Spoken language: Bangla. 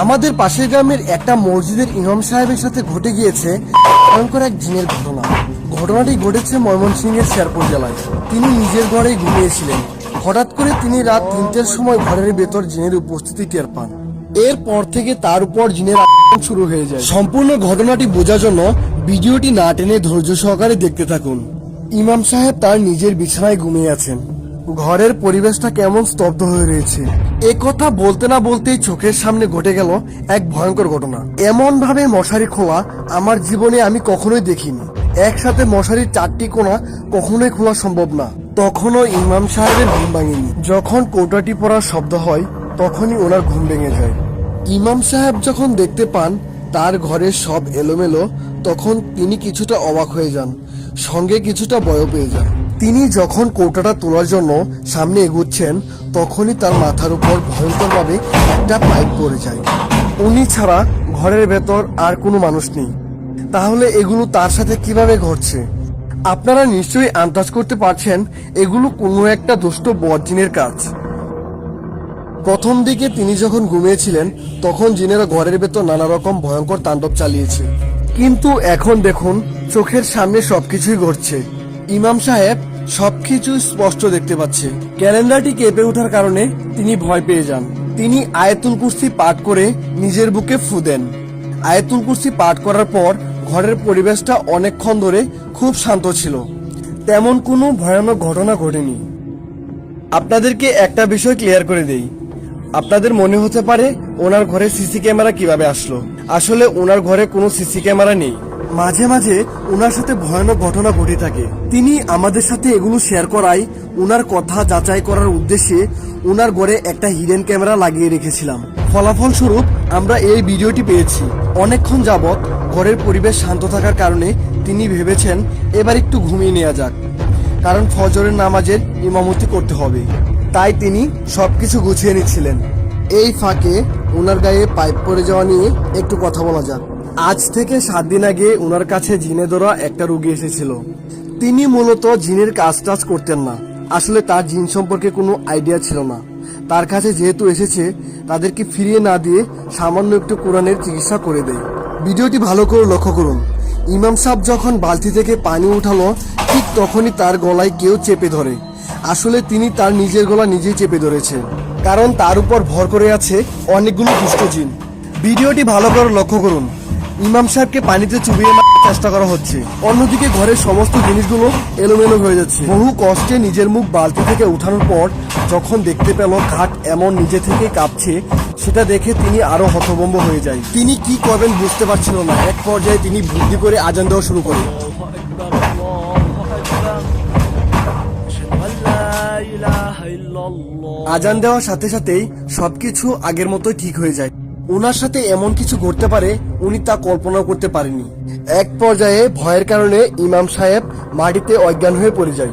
আমাদের পাশের গ্রামের একটা মসজিদের ইমাম সাহেবের সাথে ঘটে গিয়েছে ভয়ঙ্কর এক জিনের ঘটনা। ঘটনাটি ঘটেছে ময়মনসিংহের শেরপুর জেলায়। তিনি নিজের ঘরেই ঘুমিয়েছিলেন। হঠাৎ করে তিনি রাত 3টের সময় ঘরের ভেতর জিনের উপস্থিতি টের পান। এরপর থেকে তার উপর জিনের আক্রমণ শুরু হয়ে যায়। সম্পূর্ণ ঘটনাটি বোঝার জন্য ভিডিওটি না টেনে ধৈর্য সহকারে দেখতে থাকুন। ইমাম সাহেব তার নিজের বিছানায় ঘুমিয়ে আছেন। ঘরের পরিবেশটা কেমন স্তব্ধ হয়ে রয়েছে। এ কথা বলতে না বলতেই চোখের সামনে ঘটে গেল এক ভয়ঙ্কর ঘটনা। এমন ভাবে মশারি খোলা আমার জীবনে আমি কখনোই দেখিনি। একসাথে মশারির 4টি কোণা কখনোই খোলা সম্ভব না। তখনও ইমাম সাহেবের ঘুম ভাঙেনি। যখন কৌটাটি পড়ার শব্দ হয় তখনই ওনার ঘুম ভেঙে যায়। ইমাম সাহেব যখন দেখতে পান তার ঘরের সব এলোমেলো, তখন তিনি কিছুটা অবাক হয়ে যান, সঙ্গে কিছুটা ভয়ও পেয়ে যান। তিনি যখন কৌটাটা তোলার জন্য সামনে এগুচ্ছেন তখনই তার মাথার উপর ভয়ঙ্করভাবে একটা পাইপ পড়ে যায়। উনি ছাড়া ঘরের ভেতর আর কোনো মানুষ নেই। তাহলে এগুলো তার সাথে কিভাবে ঘটছে? আপনারা নিশ্চয়ই আন্দাজ করতে পারছেন এগুলো কোনো একটা দুষ্ট বদজিনের কাজ। প্রথম দিকে তিনি যখন ঘুমিয়েছিলেন তখন জিনেরা ঘরের ভেতর নানা রকম ভয়ঙ্কর তাণ্ডব চালিয়েছে, কিন্তু এখন দেখুন চোখের সামনে সবকিছুই ঘটছে। ইমাম সাহেব সবকিছু স্পষ্ট দেখতে পাচ্ছে। ক্যালেন্ডারটি কেঁপে ওঠার কারণে তিনি ভয় পেয়ে যান। তিনি আয়াতুল কুরসি পাঠ করে নিজের বুকে ফু দেন। আয়াতুল কুরসি পাঠ করার পর ঘরের পরিবেশটা অনেকক্ষণ ধরে খুব শান্ত ছিল। তেমন কোনো ভয়ানক ঘটনা ঘটেনি। আপনাদেরকে একটা বিষয় ক্লিয়ার করে দেই। আপনাদের মনে হতে পারে ওনার ঘরে সিসি ক্যামেরা কিভাবে আসলো। আসলে ওনার ঘরে কোনো সিসি ক্যামেরা নেই। মাঝে মাঝে ওনার সাথে ভয়ানক ঘটনা ঘটে থাকে। তিনি আমাদের সাথে এগুলো শেয়ার করায় ওনার কথা যাচাই করার উদ্দেশ্যে ওনার ঘরে একটা হিডেন ক্যামেরা লাগিয়ে রেখেছিলাম। ফলাফল স্বরূপ আমরা এই ভিডিওটি পেয়েছি। অনেকক্ষণ যাবৎ ঘরের পরিবেশ শান্ত থাকার কারণে তিনি ভেবেছেন এবার একটু ঘুমিয়ে নেওয়া যাক, কারণ ফজরের নামাজের ইমামতি করতে হবে। তাই তিনি সবকিছু গুছিয়ে নিচ্ছিলেন। এই ফাঁকে ওনার গায়ে পাইপ পড়ে যাওয়া নিয়ে একটু কথা বলা যাক। আজ থেকে 7 দিন আগে ওনার কাছে জিনে ধরা একটা রোগী এসেছিল। তিনি মূলত জিনের কাজ টাজ করতেন না। আসলে তার জিন সম্পর্কে কোনো আইডিয়া ছিল না। তার কাছে যেহেতু এসেছে তাদেরকে ফিরিয়ে না দিয়ে সামান্য একটু কোরআনের চিকিৎসা করে দেয়। ভিডিওটি ভালো করে লক্ষ্য করুন। ইমাম সাহেব যখন বালতি থেকে পানি উঠালো ঠিক তখনই তার গলায় কেউ চেপে ধরে। আসলে তিনি তার নিজের গলা নিজেই চেপে ধরেছে, কারণ তার উপর ভর করে আছে অনেকগুলো দুষ্ট জিন। ভিডিওটি ভালো করে লক্ষ্য করুন। ইমাম সাহেবকে পানিতে চুবিয়ে মারার চেষ্টা করা হচ্ছে। অন্যদিকে ঘরের সমস্ত জিনিসগুলো এলোমেলো হয়ে যাচ্ছে। বহু কষ্টে নিজের মুখ বালতি থেকে উঠানোর পর যখন দেখতে পেল খাট এমন নিজে থেকে কাঁপছে, সেটা দেখে তিনি আরো হতভম্ব হয়ে যায়। তিনি কি করবেন বুঝতে পারছিল না। এক পর্যায়ে তিনি বুদ্ধি করে আজান দেওয়া শুরু করেন। আজান দেওয়ার সাথে সাথেই সবকিছু আগের মতোই ঠিক হয়ে যায়। ওনার সাথে এমন কিছু ঘটতে পারে উনি তা কল্পনাও করতে পারেনি। এক পর্যায়ে ভয়ের কারণে ইমাম সাহেব মাটিতে অজ্ঞান হয়ে পড়ে যায়।